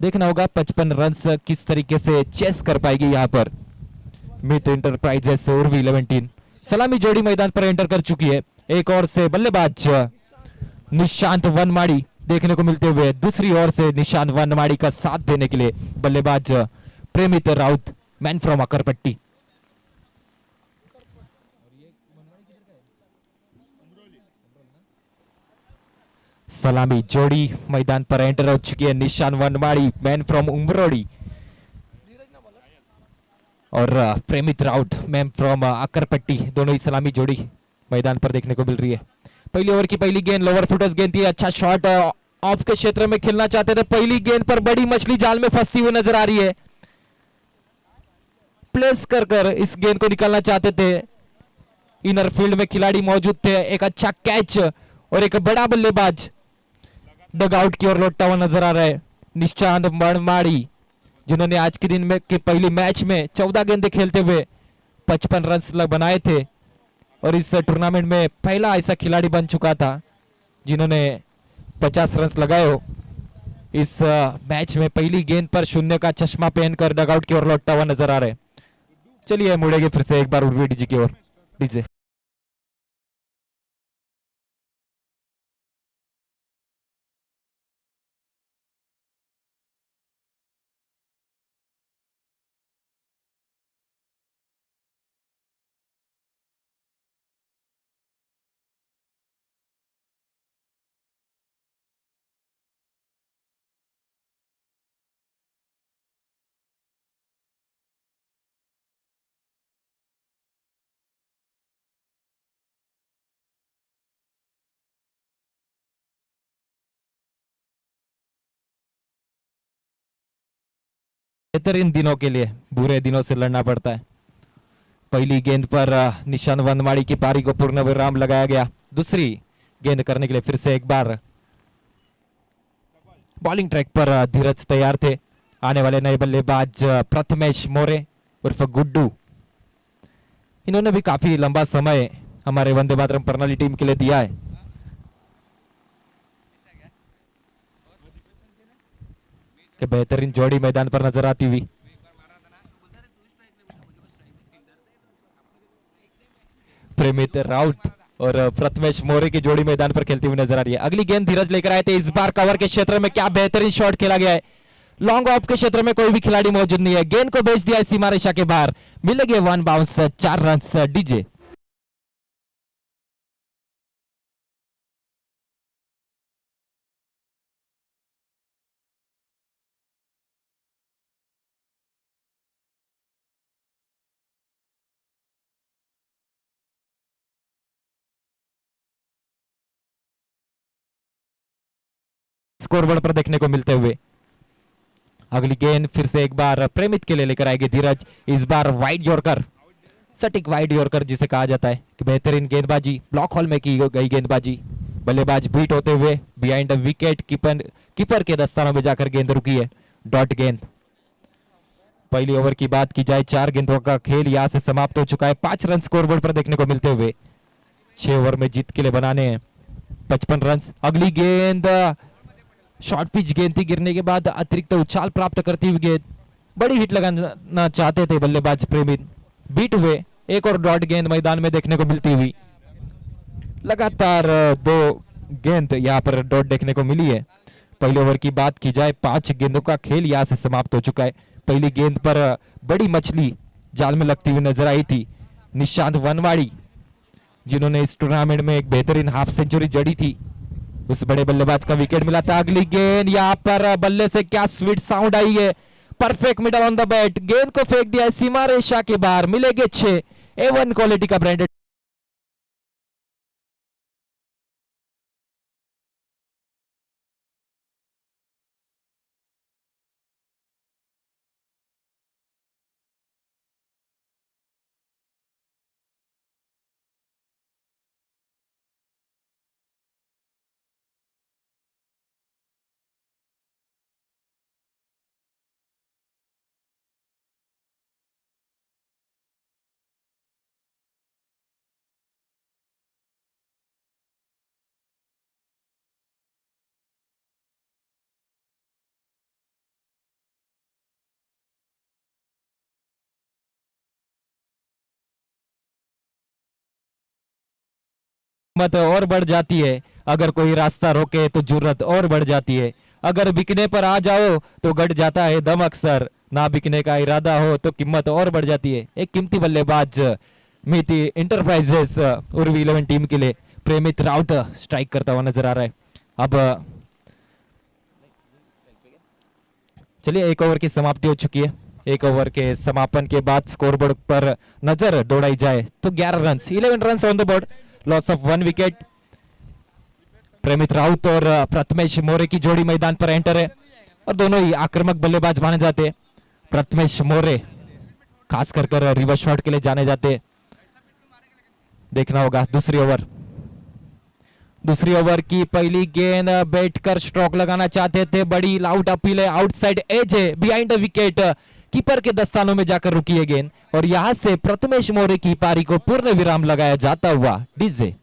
देखना होगा 55 रन्स किस तरीके से चेस कर पाएगी यहाँ पर मित इंटरप्राइजेस उर्वी 11 टीम। सलामी जोड़ी मैदान पर एंटर कर चुकी है। एक ओर से बल्लेबाज निशांत वनमाड़ी देखने को मिलते हुए, दूसरी ओर से निशांत वनमाड़ी का साथ देने के लिए बल्लेबाज प्रेमित राउत मैन फ्रॉम अकरपट्टी। सलामी जोड़ी मैदान पर एंटर हो चुकी है। निशांत वनमाड़ी मैन फ्रॉम उमरोड़ी और प्रेमित राउत मैन फ्रॉम अकरपट्टी, दोनों ही सलामी जोड़ी मैदान पर देखने को मिल रही है। पहली ओवर की पहली गेंद लोअर फुटर्स गेंद थी। अच्छा शॉट ऑफ के क्षेत्र में खेलना चाहते थे। पहली गेंद पर बड़ी मछली जाल में फंसती हुई नजर आ रही है। प्लेस कर इस गेंद को निकालना चाहते थे। इनर फील्ड में खिलाड़ी मौजूद थे। एक अच्छा कैच और एक बड़ा बल्लेबाज डग आउट की ओर लौटता हुआ नजर आ रहा है। निशांत वनमाड़ी जिन्होंने आज के दिन में के पहले मैच में 14 गेंदे खेलते हुए 55 रन बनाए थे और इस टूर्नामेंट में पहला ऐसा खिलाड़ी बन चुका था जिन्होंने 50 रन लगाए हो। इस मैच में पहली गेंद पर शून्य का चश्मा पहनकर डगआउट की ओर लौटता हुआ नजर आ रहा है। चलिए मुड़ेंगे फिर से एक बार उर्वी डीजे की ओर। डीजे बेहतरीन दिनों के लिए बुरे दिनों से लड़ना पड़ता है। पहली गेंद पर निशांत वनमाड़ी की पारी को पूर्ण विराम लगाया गया। दूसरी गेंद करने के लिए फिर से एक बार बॉलिंग ट्रैक पर धीरज तैयार थे। आने वाले नए बल्लेबाज प्रथमेश मोरे उर्फ गुड्डू, इन्होंने भी काफी लंबा समय हमारे वंदे मातरम प्रणाली टीम के लिए दिया है। कि बेहतरीन जोड़ी मैदान पर नजर आती हुई। प्रेमित राउत और प्रथमेश मोरे की जोड़ी मैदान पर खेलती हुई नजर आ रही है। अगली गेंद धीरज लेकर आए थे। इस बार कवर के क्षेत्र में क्या बेहतरीन शॉट खेला गया है। लॉन्ग ऑफ के क्षेत्र में कोई भी खिलाड़ी मौजूद नहीं है। गेंद को भेज दिया है सीमा रेखा के बाहर। मिलेंगे 1 बाउंस 4 रन। डीजे स्कोरबोर्ड पर देखने को मिलते हुए अगली गेंद फिर से एक बार प्रेमित के लिए लेकर आएंगे धीरज। इस बार वाइड यॉर्कर, सटीक वाइड यॉर्कर जिसे कहा जाता है कि बेहतरीन गेंदबाजी ब्लॉक हॉल में की गई गेंदबाजी। बल्लेबाज बीट होते हुए बिहाइंड विकेट कीपर के दस्तानों में जाकर गेंद रुकी है। डॉट गेंद। पहली ओवर की बात की जाए 4 गेंदों का खेल यहां से समाप्त हो चुका है। 5 रन स्कोरबोर्ड पर देखने को मिलते हुए 6 ओवर में जीत के लिए बनाने हैं 55 रन। अगली गेंद शॉर्ट पिच गेंद थी। गिरने के बाद अतिरिक्त उछाल प्राप्त करती हुई गेंद, बड़ी हिट लगाना चाहते थे बल्लेबाज प्रेमित, बीट हुए। एक और डॉट गेंद मैदान में देखने को मिलती हुई। लगातार 2 गेंद यहां पर डॉट देखने को मिली है। पहले ओवर की बात की जाए 5 गेंदों का खेल यहां से समाप्त हो चुका है। पहली गेंद पर बड़ी मछली जाल में लगती हुई नजर आई थी। निशांत वनवाड़ी जिन्होंने इस टूर्नामेंट में एक बेहतरीन हाफ सेंचुरी जड़ी थी, उस बड़े बल्लेबाज का विकेट मिला था। अगली गेंद यहां पर बल्ले से क्या स्वीट साउंड आई है। Perfect middle on the bat. गेंद को फेंक दिया है सीमा रेखा के बाहर। मिलेंगे 6 A1 क्वालिटी का ब्रांडेड मत और बढ़ जाती है, अगर कोई रास्ता रोके तो जुर्रत और बढ़ जाती है, अगर बिकने पर आ जाओ तो घट जाता है दम अक्सर, ना बिकने का इरादा हो तो कीमत और बढ़ जाती है। एक कीमती बल्लेबाज मिति इंटरप्राइजेस उर्वी 11 टीम के लिए प्रेमित राउत स्ट्राइक करता हुआ नजर आ रहा है। अब चलिए, एक ओवर की समाप्ति हो चुकी है। एक ओवर के समापन के बाद स्कोरबोर्ड पर नजर दौड़ाई जाए तो 11 run, 11 run on the board, loss of 1 wicket. Premit Raut और प्रथमेश मोरे की जोड़ी मैदान पर एंटर है और दोनों ही आक्रामक बल्लेबाज माने जाते हैं। प्रथमेश मोरे खास कर रिवर्स शॉट के लिए जाने जाते हैं। देखना होगा दूसरी ओवर की पहली गेंद, बैठकर स्ट्रोक लगाना चाहते थे, बड़ी लाउट अपील है, आउटसाइड एज है, बिहाइंड द विकेट, कीपर के दस्तानों में जाकर रुकी है गेंद और यहां से प्रथमेश मोरे की पारी को पूर्ण विराम लगाया जाता हुआ डीजे।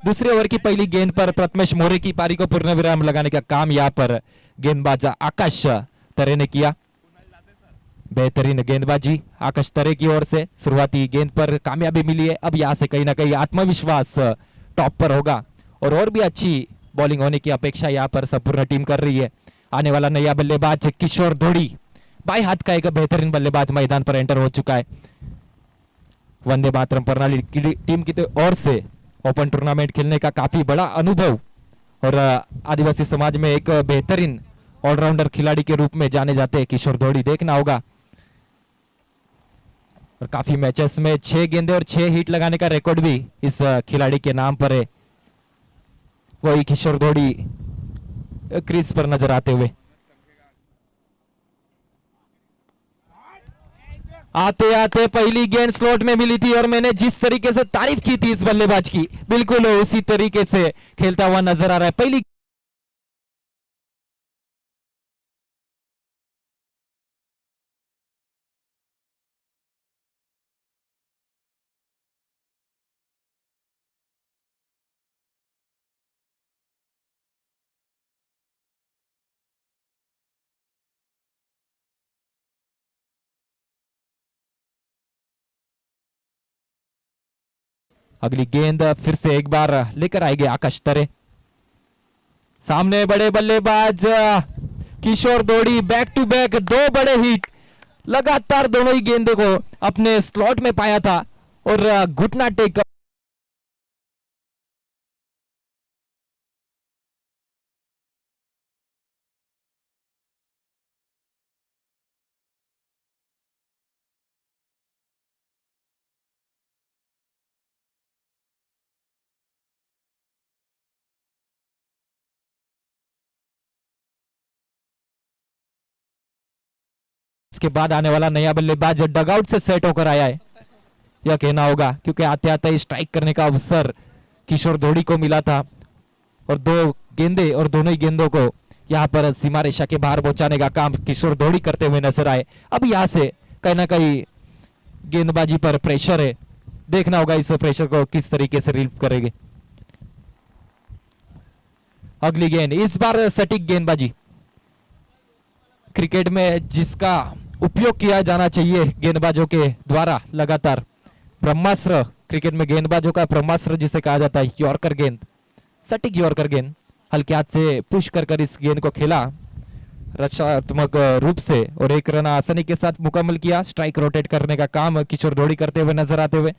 दूसरे ओवर की पहली गेंद पर प्रथमेश मोरे की पारी को पूर्ण विराम लगाने का काम यहां पर गेंदबाज आकाश तरे ने किया। बेहतरीन गेंदबाजी आकाश तरे की ओर से, शुरुआती गेंद पर कामयाबी मिली है। अब यहां से कहीं ना कहीं आत्मविश्वास टॉप पर होगा और भी अच्छी बॉलिंग होने की अपेक्षा यहां पर संपूर्ण टीम कर रही है। आने वाला नया बल्लेबाज किशोर धोड़ी, बाएं हाथ का एक बेहतरीन बल्लेबाज मैदान पर एंटर हो चुका है। वंदे मातरम प्रणाली की टीम की ओर से ओपन टूर्नामेंट खेलने का काफी बड़ा अनुभव और आदिवासी समाज में एक बेहतरीन ऑलराउंडर खिलाड़ी के रूप में जाने जाते हैं किशोर धोड़ी। देखना होगा, और काफी मैचेस में 6 गेंदे और 6 हिट लगाने का रिकॉर्ड भी इस खिलाड़ी के नाम पर है। वही किशोर धोड़ी क्रीज पर नजर आते हुए, आते आते पहली गेंद स्लॉट में मिली थी और मैंने जिस तरीके से तारीफ की थी इस बल्लेबाज की, बिल्कुल उसी तरीके से खेलता हुआ नजर आ रहा है। पहली अगली गेंद फिर से एक बार लेकर आएंगे आकाश तरे। सामने बड़े बल्लेबाज किशोर धोड़ी, बैक टू बैक 2 बड़े हिट लगातार दोनों ही गेंदों को अपने स्लॉट में पाया था और घुटना टेक इसके बाद आने वाला नया बल्लेबाज डगआउट से सेट होकर आया है, यह कहना होगा, क्योंकि आते आते ही स्ट्राइक करने का अवसर किशोर धोड़ी को मिला था और 2 गेंदे और दोनों ही गेंदों को यहां पर सीमा रेखा के बाहर पहुंचाने का काम किशोर धोड़ी करते हुए नजर आए। अब यहां से कहीं ना कहीं गेंदबाजी पर प्रेशर है, देखना होगा इस प्रेशर को किस तरीके से रिलीव करेंगे। अगली गेंद, इस बार सटीक गेंदबाजी, क्रिकेट में जिसका उपयोग किया जाना चाहिए गेंदबाजों के द्वारा लगातार, ब्रह्मास्त्र, क्रिकेट में गेंदबाजों का ब्रह्मास्त्र जिसे कहा जाता है, यॉर्कर गेंद, सटीक यॉर्कर गेंद, हल्के हाथ से पुश कर इस गेंद को खेला रचनात्मक रूप से और 1 रन आसानी के साथ मुकम्मल किया। स्ट्राइक रोटेट करने का काम किशोर धोड़ी करते हुए नजर आते हुए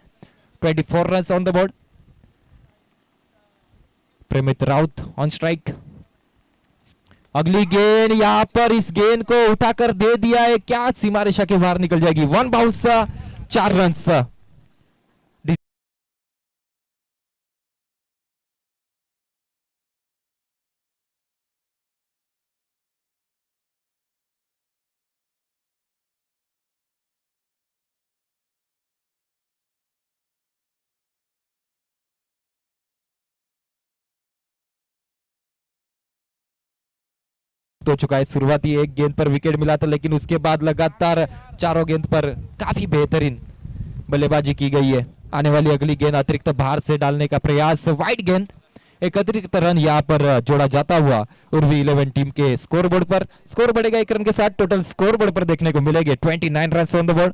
24 run on the board. Premit Raut on strike. अगली गेंद, यहां पर इस गेंद को उठाकर दे दिया है, क्या सीमा रेखा के बाहर निकल जाएगी। 1 बाउंस, 4 रन। समाप्त हो चुका है। शुरुआती एक गेंद पर विकेट मिला था, लेकिन उसके बाद लगातार चारों गेंद पर काफी बेहतरीन बल्लेबाजी की गई है। आने वाली अगली गेंद अतिरिक्त भार से डालने का प्रयास, वाइड गेंद, एक अतिरिक्त रन यहाँ पर जोड़ा जाता हुआ उर्वी 11 टीम के स्कोरबोर्ड पर। स्कोर बढ़ेगा 1 रन के साथ, टोटल स्कोरबोर्ड पर देखने को मिलेंगे 29 रन ऑन द बोर्ड।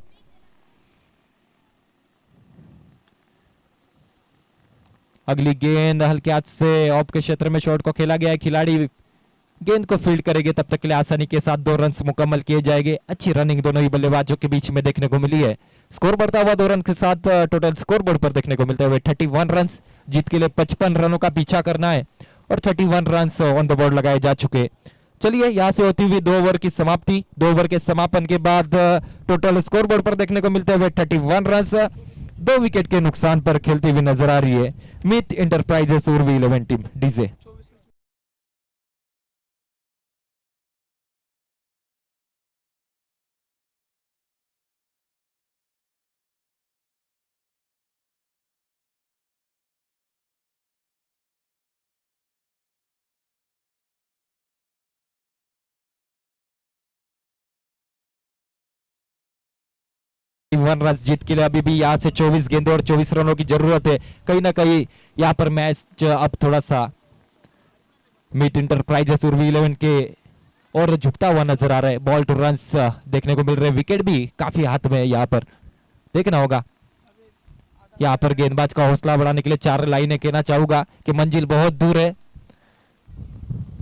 अगली गेंद हल्के हाथ से ऑफ के क्षेत्र में शॉट को खेला गया है। खिलाड़ी गेंद को फील्ड करेंगे, तब तक के लिए आसानी के साथ 2 रन मुकम्मल किए जाएंगे। अच्छी रनिंग दोनों ही बल्लेबाजों के बीच में देखने को मिली है। स्कोर बढ़ता हुआ 2 रन के साथ टोटल स्कोरबोर्ड पर देखने को मिलते हुए 31 रन। जीत के लिए 55 रनों का पीछा करना है और 31 रन ऑन द बोर्ड लगाए जा चुके। चलिए यहां से होती हुई 2 ओवर की समाप्ति, 2 ओवर के समापन के बाद टोटल स्कोरबोर्ड पर देखने को मिलते हुए 31 रन 2 विकेट के नुकसान पर खेलती हुई नजर आ रही है Meet enterprises Urvi 11 team. DJ run जीत के लिए अभी भी यहाँ से 24 गेंदों और 24 रनों की जरूरत है। कहीं ना कहीं यहाँ पर मैच अब थोड़ा सा मीट इंटरप्राइजेस उर्वी 11 के और झुकता हुआ नजर आ रहा है। बॉल टू रन्स देखने को मिल रहे हैं, विकेट भी काफी हाथ में है। यहाँ पर देखना होगा, यहाँ पर गेंदबाज का हौसला बढ़ाने के लिए 4 लाइनें कहना चाहूंगा कि मंजिल बहुत दूर है,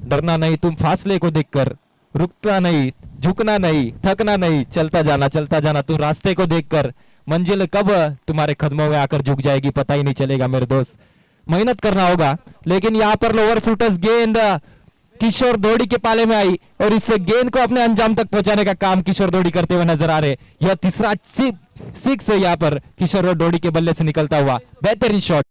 डरना नहीं तुम फासले को देखकर, रुकना नहीं, झुकना नहीं, थकना नहीं, चलता जाना तुम रास्ते को देखकर, मंजिल कब तुम्हारे कदमों में आकर झुक जाएगी पता ही नहीं चलेगा मेरे दोस्त। मेहनत करना होगा। लेकिन यहाँ पर लोअर फुटस गेंद किशोर दौड़ी के पाले में आई और इस गेंद को अपने अंजाम तक पहुंचाने का काम किशोर दौड़ी करते हुए नजर आ रहे। यह तीसरा सिक्स है यहाँ पर किशोर दौड़ी के बल्ले से निकलता हुआ, बेहतरीन शॉट।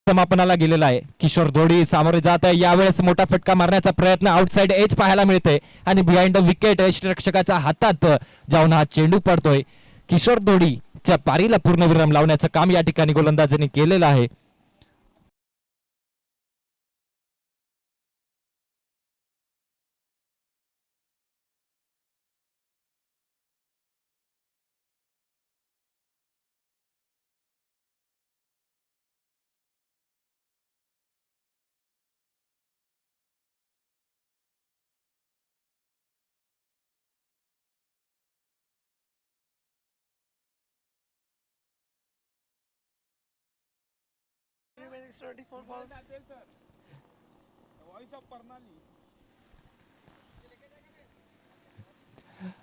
समापनाला गेलेला आहे। किशोर दौडी सामोरे जात आहे, यावेळेस मोठा फटका मारण्याचा प्रयत्न आउटसाइड एज पाहायला मिळते आणि बिहाइंड द विकेट यष्टिरक्षकाच्या हातात जाऊन हा चेंडू पडतोय। किशोर दौडीच्या पारीला पूर्णविराम लावण्याचं काम या ठिकाणी गोलंदाजांनी केलेलं आहे।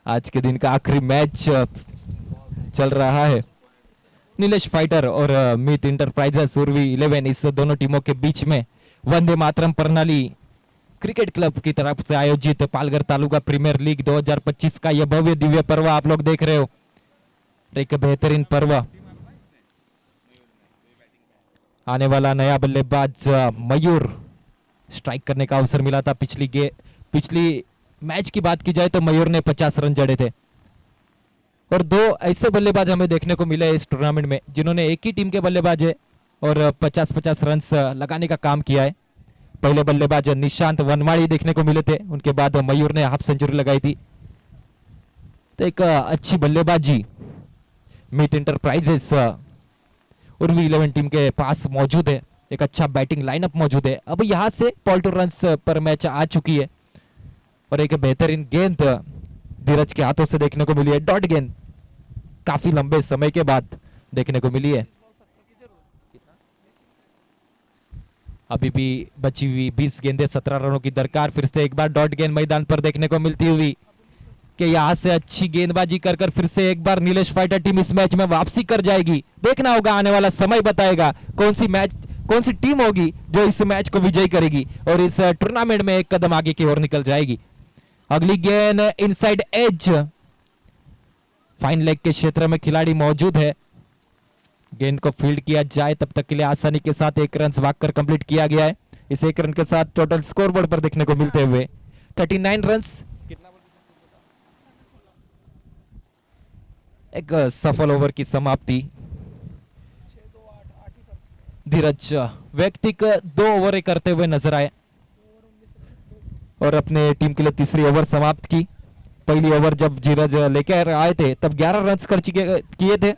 आज के दिन का आखिरी मैच चल रहा है। नीलेश फाइटर और मीत इंटरप्राइजेस उर्वी 11 इस दोनों टीमों के बीच में वंदे मातरम प्रणाली क्रिकेट क्लब की तरफ से आयोजित पालघर तालुका प्रीमियर लीग 2025 का यह भव्य दिव्य पर्व आप लोग देख रहे हो। एक बेहतरीन पर्व। आने वाला नया बल्लेबाज मयूर, स्ट्राइक करने का अवसर मिला था। पिछली मैच की बात की जाए तो मयूर ने 50 रन जड़े थे और 2 ऐसे बल्लेबाज हमें देखने को मिले इस टूर्नामेंट में जिन्होंने एक ही टीम के बल्लेबाज है और 50-50 रन लगाने का काम किया है। पहले बल्लेबाज निशांत वनमाड़ी देखने को मिले थे, उनके बाद मयूर ने हाफ सेंचुरी लगाई थी। तो एक अच्छी बल्लेबाजी मीत इंटरप्राइजेस उर्वी 11 टीम के पास मौजूद है। एक अच्छा बैटिंग लाइनअप मौजूद है। अब यहां से पॉल टू रन्स पर मैच आ चुकी है और एक बेहतरीन गेंद धीरज के हाथों से देखने को मिली है। डॉट गेंद काफी लंबे समय के बाद देखने को मिली है। अभी भी बची हुई 20 गेंदें 17 रनों की दरकार। फिर से एक बार डॉट गेंद मैदान पर देखने को मिलती हुई कि यहां से अच्छी गेंदबाजी कर फिर से एक बार नीलेश फाइटर टीम इस मैच में वापसी कर जाएगी। देखना होगा, आने वाला समय बताएगा कौन सी टीम होगी जो इस मैच को विजयी करेगी और इस टूर्नामेंट में एक कदम आगे की ओर निकल जाएगी। अगली गेंद इनसाइड एज, फाइन लेग के क्षेत्र में खिलाड़ी मौजूद है। गेंद को फील्ड किया जाए तब तक के लिए आसानी के साथ 1 रन भागकर कंप्लीट किया गया है। इस 1 रन के साथ टोटल स्कोरबोर्ड पर देखने को मिलते हुए 39 रन। कितना एक सफल ओवर की समाप्ति। धीरज व्यक्तिक 2 ओवर करते हुए नजर आए और अपने टीम के लिए तीसरी ओवर समाप्त की। पहली ओवर जब धीरज लेकर आए थे तब 11 रन खर्च किए थे।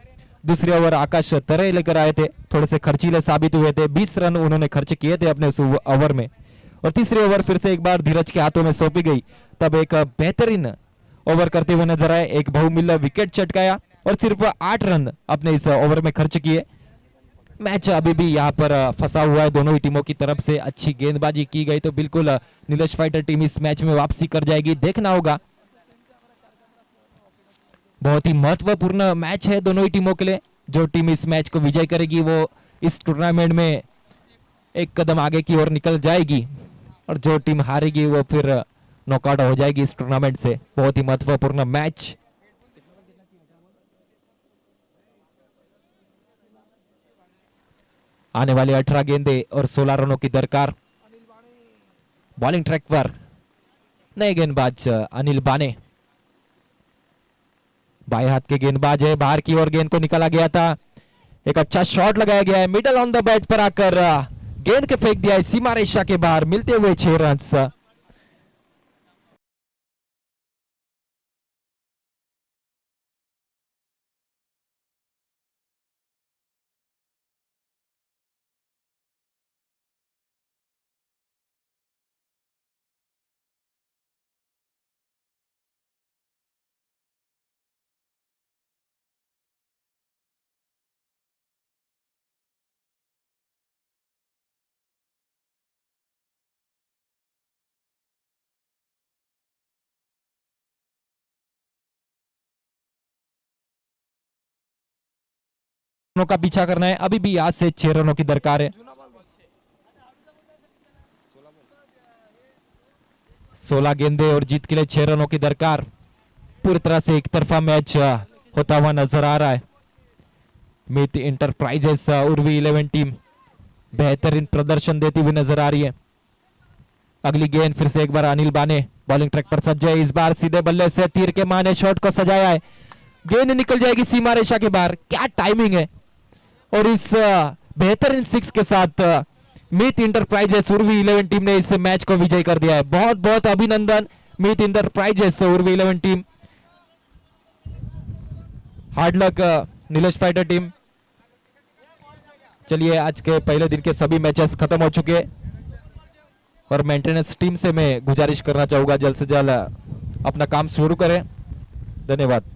दूसरी ओवर आकाश तरे लेकर आए थे, थोड़े से खर्चीले साबित हुए थे। 20 रन उन्होंने खर्च किए थे अपने उस ओवर में। और तीसरी ओवर फिर से एक बार धीरज के हाथों में सौंपी गई, तब एक बेहतरीन ओवर करते हुए नजर आए। एक बहुमूल्य विकेट चटकाया और सिर्फ 8 रन अपने इस ओवर में खर्च किए। मैच अभी भी यहाँ पर फंसा हुआ है दोनों ही टीमों की तरफ से। अच्छी गेंदबाजी की गई तो बिल्कुल नीलेश फाइटर टीम इस मैच में वापसी कर जाएगी, देखना होगा। बहुत ही महत्वपूर्ण मैच है दोनों ही टीमों के लिए। जो टीम इस मैच को विजय करेगी वो इस टूर्नामेंट में एक कदम आगे की ओर निकल जाएगी और जो टीम हारेगी वो फिर नॉकआउट हो जाएगी इस टूर्नामेंट से। बहुत ही महत्वपूर्ण मैच। आने वाले 18 गेंदे और 16 रनों की दरकार। बॉलिंग ट्रैक पर नए गेंदबाज अनिल बाने, बाएं हाथ के गेंदबाज है। बाहर की ओर गेंद को निकाला गया था, एक अच्छा शॉट लगाया गया है। मिडल ऑन द बैट पर आकर गेंद के फेंक दिया है सीमा रेखा के बाहर, मिलते हुए 6 रन। रनों का पीछा करना है, अभी भी आज से 6 रनों की दरकार है। 16 गेंदे और जीत के लिए 6 रनों की दरकार। पूरी तरह से एक तरफा मैच होता हुआ नजर आ रहा है। मित इंटरप्राइजेस उर्वी 11 टीम बेहतरीन प्रदर्शन देती हुई नजर आ रही है। अगली गेंद फिर से एक बार अनिल बाने बॉलिंग ट्रैक पर सज्ज है। इस बार सीधे बल्ले से तीर के माने शॉट को सजाया है, गेंद निकल जाएगी सीमा रेखा के बाहर। क्या टाइमिंग है! और इस बेहतरीन 6 के साथ मित इंटरप्राइजेस उर्वी 11 टीम ने इस मैच को विजय कर दिया है। बहुत बहुत अभिनंदन मित इंटरप्राइजेस उर्वी 11 टीम। हार्ड लक नीलेश फाइटर टीम। चलिए, आज के पहले दिन के सभी मैचेस खत्म हो चुके हैं और मेंटेनेंस टीम से मैं गुजारिश करना चाहूंगा जल्द से जल्द अपना काम शुरू करें। धन्यवाद।